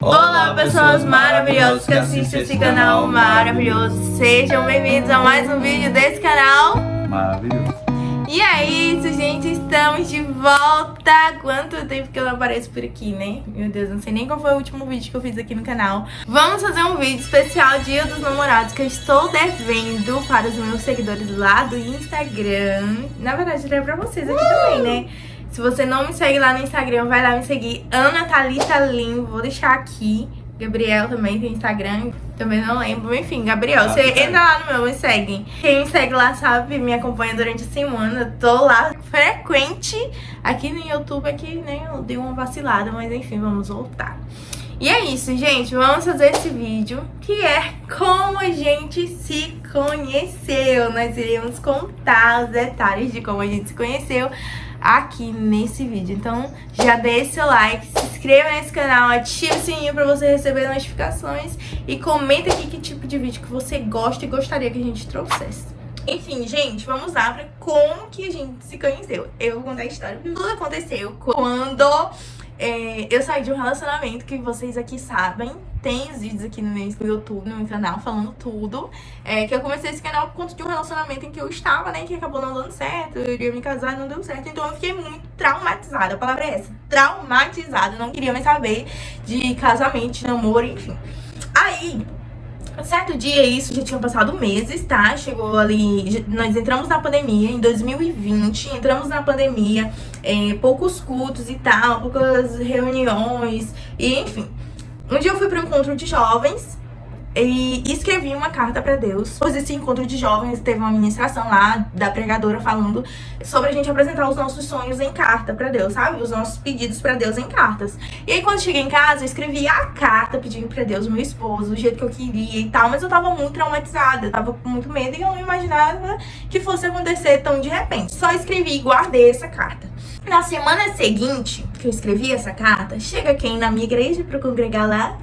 Olá, pessoas maravilhosas que assistem esse canal maravilhoso. Sejam bem-vindos a mais um vídeo desse canal maravilhoso. E é isso, gente, estamos de volta. Quanto tempo que eu não apareço por aqui, né? Meu Deus, não sei nem qual foi o último vídeo que eu fiz aqui no canal. Vamos fazer um vídeo especial Dia dos Namorados que eu estou devendo para os meus seguidores lá do Instagram. Na verdade, é pra vocês aqui também, né? Se você não me segue lá no Instagram, vai lá me seguir. Ana Thalita Lim, vou deixar aqui. Gabriel também tem Instagram, também não lembro. Enfim, Gabriel, você entra lá no meu, me segue. Quem me segue lá sabe, me acompanha durante a semana. Tô lá frequente aqui no YouTube, aqui, né? Eu dei uma vacilada, mas enfim, vamos voltar. E é isso, gente, vamos fazer esse vídeo que é como a gente se conheceu. Nós iremos contar os detalhes de como a gente se conheceu aqui nesse vídeo. Então já deixe seu like, se inscreva nesse canal, ative o sininho pra você receber notificações e comenta aqui que tipo de vídeo que você gosta e gostaria que a gente trouxesse. Enfim, gente, vamos lá pra como que a gente se conheceu. Eu vou contar a história. Tudo aconteceu quando eu saí de um relacionamento que vocês aqui sabem. Tem os vídeos aqui no meu YouTube, no meu canal, falando tudo. Que eu comecei esse canal por conta de um relacionamento em que eu estava, né? Que acabou não dando certo. Eu iria me casar e não deu certo. Então eu fiquei muito traumatizada. A palavra é essa. Traumatizada. Não queria mais saber de casamento, de namoro, enfim. Aí, certo dia, isso já tinha passado meses, tá? Chegou ali, nós entramos na pandemia em 2020, entramos na pandemia, poucos cultos e tal, poucas reuniões, e enfim. Um dia eu fui para um encontro de jovens e escrevi uma carta para Deus. Depois desse encontro de jovens, teve uma ministração lá da pregadora falando sobre a gente apresentar os nossos sonhos em carta para Deus, sabe? Os nossos pedidos para Deus em cartas. E aí, quando cheguei em casa, eu escrevi a carta pedindo para Deus, meu esposo, o jeito que eu queria e tal. Mas eu tava muito traumatizada, eu tava com muito medo e eu não imaginava que fosse acontecer tão de repente. Só escrevi e guardei essa carta. Na semana seguinte que eu escrevi essa carta, chega quem na minha igreja pra congregar lá?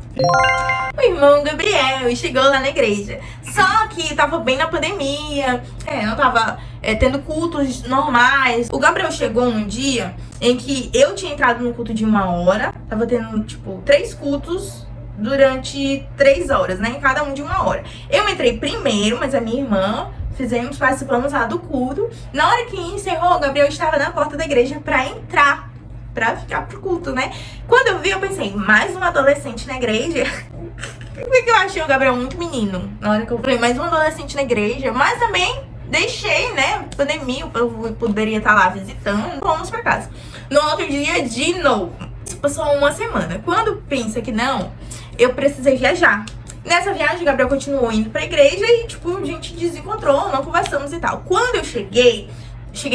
O irmão Gabriel, e chegou lá na igreja. Só que tava bem na pandemia, não tava tendo cultos normais. O Gabriel chegou num dia em que eu tinha entrado no culto de 1 hora, tava tendo, tipo, 3 cultos durante 3 horas, né? Cada um de 1 hora. Eu entrei primeiro, mas a minha irmã participamos lá do culto. Na hora que encerrou, o Gabriel estava na porta da igreja pra entrar, pra ficar pro culto, né? Quando eu vi, eu pensei, mais um adolescente na igreja? Porque eu achei o Gabriel muito menino. Na hora que eu falei, mais um adolescente na igreja, mas também deixei, né? Pandemia, eu poderia estar lá visitando. Fomos pra casa. No outro dia, de novo. Passou uma semana. Quando pensa que não, eu precisei viajar. Nessa viagem, o Gabriel continuou indo pra igreja e, tipo, a gente desencontrou, não conversamos e tal. Quando eu cheguei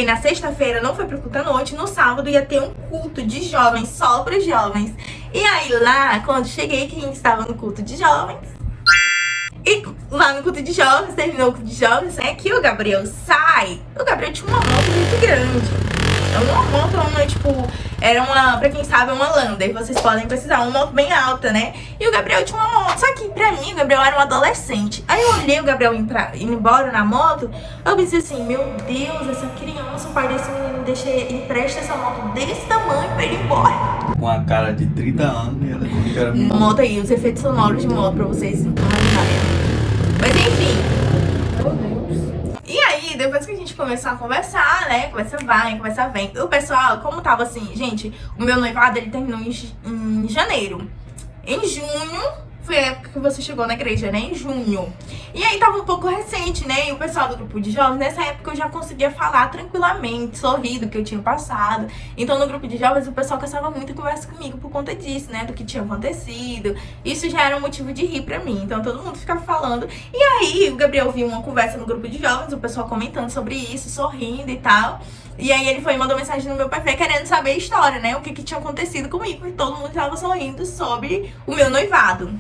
na sexta-feira, não foi pro culto à noite, no sábado ia ter um culto de jovens, só pros jovens. E aí lá, quando cheguei, quem estava no culto de jovens, e lá no culto de jovens, terminou o culto de jovens, que o Gabriel sai. O Gabriel tinha uma moto muito grande. Uma moto, tipo, era uma, pra quem sabe, uma Lander. Vocês podem precisar, uma moto bem alta, né? E o Gabriel tinha uma moto. Só que pra mim, o Gabriel era um adolescente. Aí eu olhei o Gabriel indo embora na moto. Eu pensei assim, meu Deus, essa criança, o pai desse menino empresta essa moto desse tamanho pra ele ir embora. Com a cara de 30 anos, e ela disse que era muito... Moto aí, os efeitos sonoros de moto pra vocês imaginarem. Mas enfim. Meu Deus. E aí, depois que a gente começou a conversar, né? Conversa vai, conversa vem. O pessoal, como tava assim, gente, o meu noivado, ele terminou em janeiro. Em junho, foi a época que você chegou na igreja, né? Em junho. E aí tava um pouco recente, né? E o pessoal do grupo de jovens, nessa época eu já conseguia falar tranquilamente, sorrir do que eu tinha passado. Então no grupo de jovens o pessoal caçava muita conversa comigo por conta disso, né? Do que tinha acontecido. Isso já era um motivo de rir pra mim. Então todo mundo ficava falando. E aí o Gabriel viu uma conversa no grupo de jovens, o pessoal comentando sobre isso, sorrindo e tal. E aí ele foi e mandou mensagem no meu perfil querendo saber a história, né? O que tinha acontecido comigo. E todo mundo tava sorrindo sobre o meu noivado.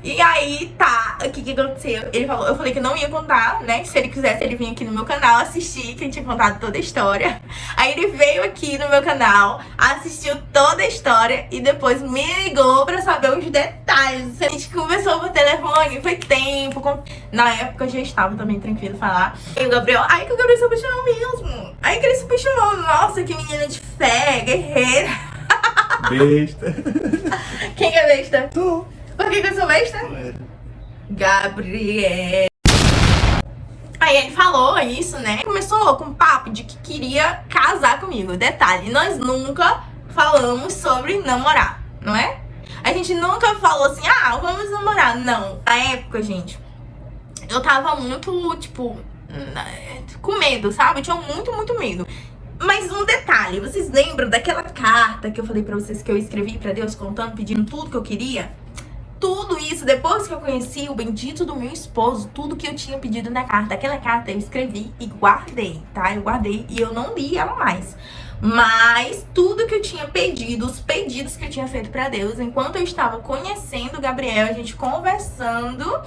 E aí, tá, o que aconteceu? Eu falei que não ia contar, né? Que se ele quisesse, ele vinha aqui no meu canal assistir, que ele tinha contado toda a história. Aí ele veio aqui no meu canal, assistiu toda a história e depois me ligou pra saber os detalhes. A gente conversou por telefone, foi tempo. Na época eu já estava também tranquilo falar. E o Gabriel, aí que o Gabriel se apaixonou mesmo. Aí que ele se apaixonou, nossa, que menina de fé, guerreira. Besta. Quem é besta? Tu. Por que eu sou besta? Gabriel. Aí ele falou isso, né? Começou com papo de que queria casar comigo. Detalhe, nós nunca falamos sobre namorar, não é? A gente nunca falou assim, vamos namorar. Não. Na época, gente, eu tava muito, tipo, com medo, sabe? Eu tinha muito medo. Mas um detalhe, vocês lembram daquela carta que eu falei pra vocês que eu escrevi pra Deus contando, pedindo tudo que eu queria? Tudo isso, depois que eu conheci o bendito do meu esposo, tudo que eu tinha pedido na carta, aquela carta eu escrevi e guardei, tá? Eu guardei e eu não li ela mais. Mas tudo que eu tinha pedido, os pedidos que eu tinha feito pra Deus, enquanto eu estava conhecendo o Gabriel, a gente conversando,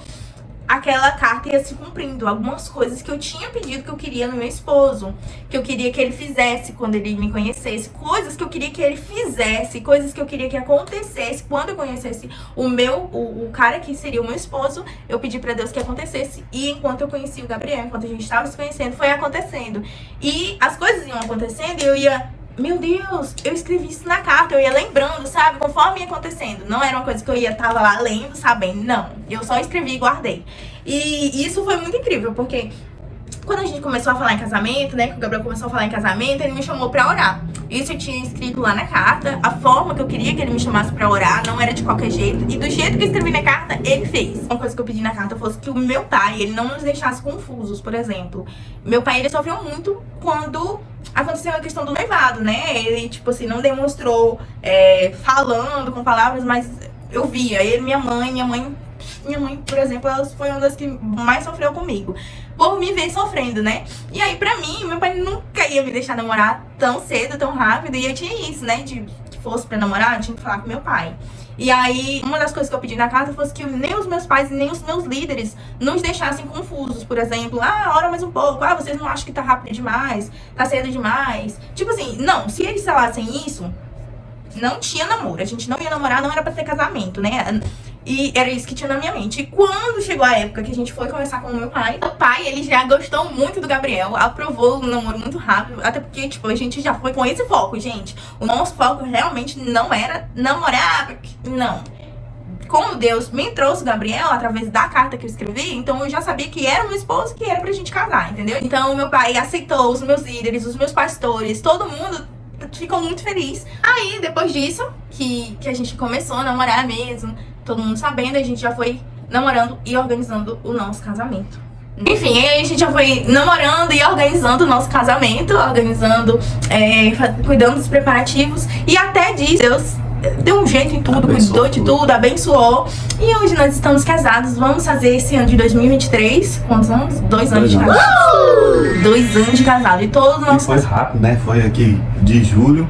aquela carta ia se cumprindo. Algumas coisas que eu tinha pedido que eu queria no meu esposo, que eu queria que ele fizesse quando ele me conhecesse, coisas que eu queria que ele fizesse, coisas que eu queria que acontecesse quando eu conhecesse o cara que seria o meu esposo, eu pedi pra Deus que acontecesse. E enquanto eu conheci o Gabriel, enquanto a gente estava se conhecendo, foi acontecendo. E as coisas iam acontecendo e eu ia... Meu Deus, eu escrevi isso na carta, eu ia lembrando, sabe? Conforme ia acontecendo. Não era uma coisa que eu tava lá lendo, sabendo. Não, eu só escrevi e guardei. E isso foi muito incrível, porque quando a gente começou a falar em casamento, né? Que o Gabriel começou a falar em casamento, ele me chamou pra orar. Isso eu tinha escrito lá na carta. A forma que eu queria que ele me chamasse pra orar não era de qualquer jeito. E do jeito que eu escrevi na carta, ele fez. Uma coisa que eu pedi na carta fosse que o meu pai, ele não nos deixasse confusos, por exemplo. Meu pai, ele sofreu muito quando aconteceu a questão do noivado, né? Ele, tipo assim, não demonstrou falando com palavras, mas eu via. Ele, minha mãe, por exemplo, ela foi uma das que mais sofreu comigo, por me ver sofrendo, né? E aí, pra mim, meu pai nunca ia me deixar namorar tão cedo, tão rápido. E eu tinha isso, né? De que fosse pra namorar, eu tinha que falar com meu pai. E aí, uma das coisas que eu pedi na carta fosse que nem os meus pais e nem os meus líderes nos deixassem confusos. Por exemplo, ora mais um pouco, vocês não acham que tá rápido demais, tá cedo demais. Tipo assim, não, se eles falassem isso, não tinha namoro. A gente não ia namorar, não era pra ter casamento, né? E era isso que tinha na minha mente. E quando chegou a época que a gente foi conversar com o meu pai, ele já gostou muito do Gabriel, aprovou o namoro muito rápido, até porque, tipo, a gente já foi com esse foco, gente. O nosso foco realmente não era namorar, não. Como Deus me trouxe o Gabriel através da carta que eu escrevi, então eu já sabia que era o meu esposo, que era pra gente casar, entendeu? Então meu pai aceitou, os meus líderes, os meus pastores, todo mundo ficou muito feliz. Aí, depois disso, que a gente começou a namorar mesmo, todo mundo sabendo, a gente já foi namorando e organizando o nosso casamento. Enfim, aí a gente já foi namorando e organizando o nosso casamento, cuidando dos preparativos. E até disso, Deus deu um jeito em tudo, cuidou de tudo, abençoou. E hoje nós estamos casados. Vamos fazer esse ano de 2023. Quantos anos? 2 anos de casado. 2 anos de casado. E todos nós... Foi rápido, né? Foi aqui de julho.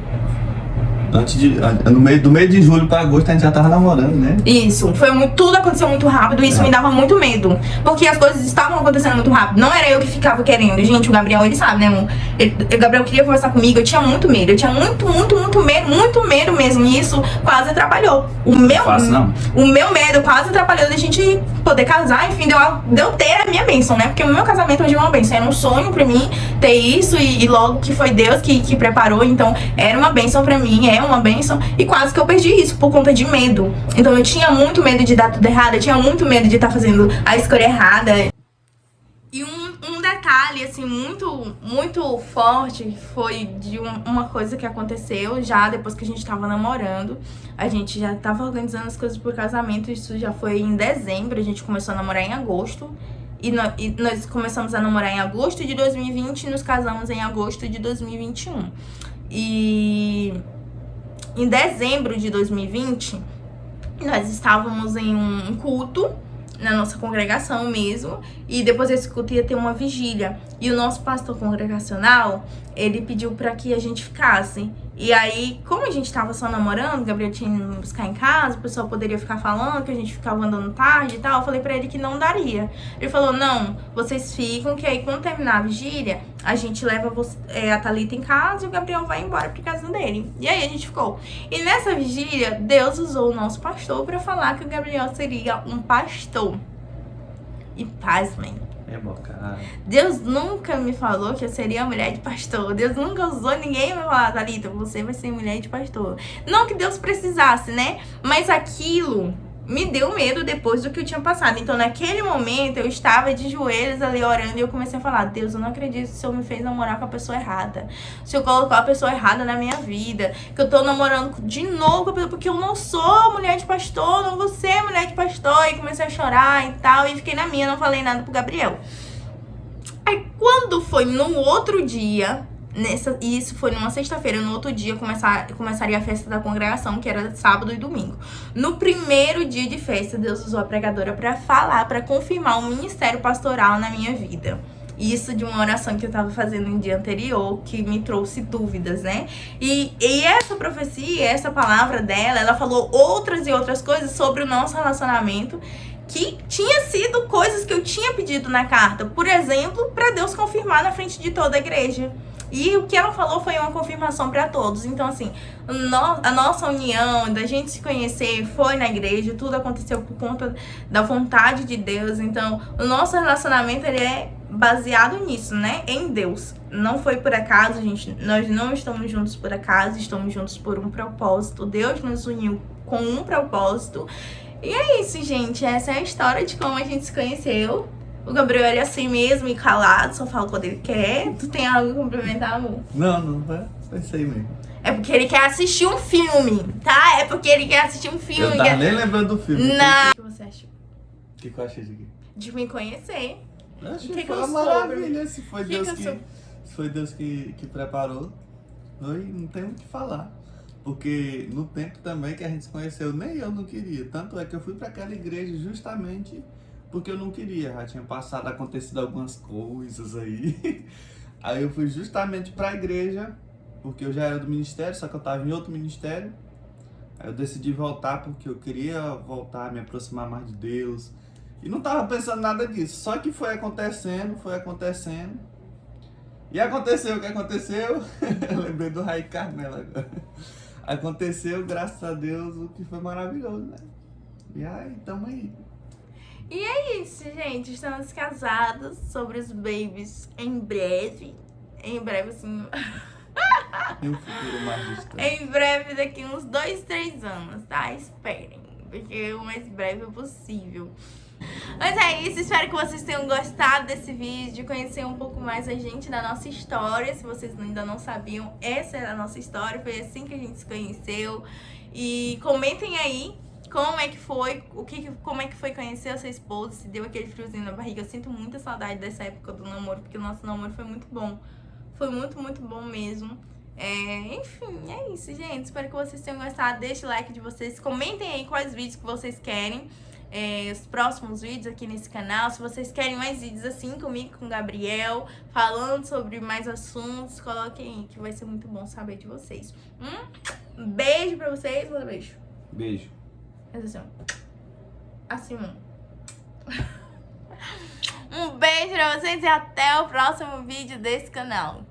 Do meio de julho pra agosto a gente já tava namorando, né? Isso, tudo aconteceu muito rápido. Isso me dava muito medo, porque as coisas estavam acontecendo muito rápido. Não era eu que ficava querendo. Gente, o Gabriel, ele sabe, né, amor? O Gabriel queria conversar comigo, eu tinha muito medo. Eu tinha muito medo mesmo. E isso quase atrapalhou. O meu medo quase atrapalhou da gente poder casar. Enfim, de eu ter a minha bênção, né? Porque o meu casamento hoje é uma bênção. Era um sonho pra mim ter isso. E logo que foi Deus que preparou. Então, era uma bênção pra mim, uma bênção, e quase que eu perdi isso por conta de medo. Então eu tinha muito medo de dar tudo errado, eu tinha muito medo de estar fazendo a escolha errada. E um detalhe, assim, muito forte foi de uma coisa que aconteceu já depois que a gente tava namorando. A gente já tava organizando as coisas pro casamento, isso já foi em dezembro, a gente começou a namorar em agosto. E nós começamos a namorar em agosto de 2020 e nos casamos em agosto de 2021. E em dezembro de 2020, nós estávamos em um culto na nossa congregação mesmo, e depois desse culto ia ter uma vigília. E o nosso pastor congregacional, ele pediu para que a gente ficasse. E aí, como a gente tava só namorando, o Gabriel tinha ido buscar em casa, o pessoal poderia ficar falando que a gente ficava andando tarde e tal. Eu falei pra ele que não daria. Ele falou, não, vocês ficam, que aí quando terminar a vigília, a gente leva a Thalita em casa e o Gabriel vai embora pra casa dele. E aí a gente ficou. E nessa vigília, Deus usou o nosso pastor pra falar que o Gabriel seria um pastor. E pasmem, Rebocada. Deus nunca me falou que eu seria mulher de pastor. Deus nunca usou ninguém pra falar, Thalita, você vai ser mulher de pastor. Não que Deus precisasse, né? Mas aquilo me deu medo depois do que eu tinha passado. Então, naquele momento, eu estava de joelhos ali orando e eu comecei a falar, Deus, eu não acredito que o Senhor me fez namorar com a pessoa errada. O Senhor colocou a pessoa errada na minha vida. Que eu tô namorando de novo com a pessoa, porque eu não sou mulher de pastor, não vou ser mulher de pastor. E comecei a chorar e tal, e fiquei na minha, não falei nada pro Gabriel. Aí, quando foi no outro dia... Isso foi numa sexta-feira, no outro dia começaria a festa da congregação, que era sábado e domingo. No primeiro dia de festa, Deus usou a pregadora para falar, para confirmar um ministério pastoral na minha vida. Isso de uma oração que eu tava fazendo no dia anterior, que me trouxe dúvidas, né? E essa profecia, essa palavra dela, ela falou outras e outras coisas sobre o nosso relacionamento, que tinha sido coisas que eu tinha pedido na carta. Por exemplo, para Deus confirmar na frente de toda a igreja. E o que ela falou foi uma confirmação para todos. Então, assim, a nossa união, da gente se conhecer, foi na igreja. Tudo aconteceu por conta da vontade de Deus. Então, o nosso relacionamento, ele é baseado nisso, né? Em Deus. Não foi por acaso, gente. Nós não estamos juntos por acaso. Estamos juntos por um propósito. Deus nos uniu com um propósito. E é isso, gente. Essa é a história de como a gente se conheceu. O Gabriel, ele é assim mesmo e calado, só fala quando ele quer. Tu tem algo a complementar, amor? Não, foi isso aí mesmo. É porque ele quer assistir um filme, tá? É porque ele quer assistir um filme. Eu tava nem lembrando do filme. Não. O que você achou? O que eu achei disso? De me conhecer. Acho que que foi eu uma soube? maravilha. Se foi Deus que preparou, não tem o que falar. Porque no tempo também que a gente se conheceu, nem eu não queria. Tanto é que eu fui para aquela igreja justamente porque eu não queria. Já tinha acontecido algumas coisas aí. Aí eu fui justamente para a igreja, porque eu já era do ministério, só que eu estava em outro ministério. Aí eu decidi voltar porque eu queria voltar, me aproximar mais de Deus. E não estava pensando nada disso. Só que foi acontecendo. E aconteceu o que aconteceu. Eu lembrei do Raí Carmela agora. Aconteceu, graças a Deus, o que foi maravilhoso, né? E aí, tamo aí. E é isso, gente. Estamos casados, sobre os babies em breve. Em breve, assim... Em um futuro mais distante. Em breve, daqui uns 2, 3 anos, tá? Esperem. Porque o mais breve possível. Mas é isso, espero que vocês tenham gostado desse vídeo, conhecer um pouco mais a gente, da nossa história. Se vocês ainda não sabiam, essa é a nossa história, foi assim que a gente se conheceu. E comentem aí como é que foi, como é que foi conhecer a sua esposa, se deu aquele friozinho na barriga. Eu sinto muita saudade dessa época do namoro, porque o nosso namoro foi muito bom. Foi muito, muito bom mesmo. Enfim, é isso, gente. Espero que vocês tenham gostado. Deixe o like de vocês. Comentem aí quais vídeos que vocês querem. Os próximos vídeos aqui nesse canal. Se vocês querem mais vídeos assim comigo, com o Gabriel, falando sobre mais assuntos, coloquem aí, que vai ser muito bom saber de vocês. Um beijo pra vocês. Manda beijo. Beijo. Assim, um beijo pra vocês e até o próximo vídeo desse canal.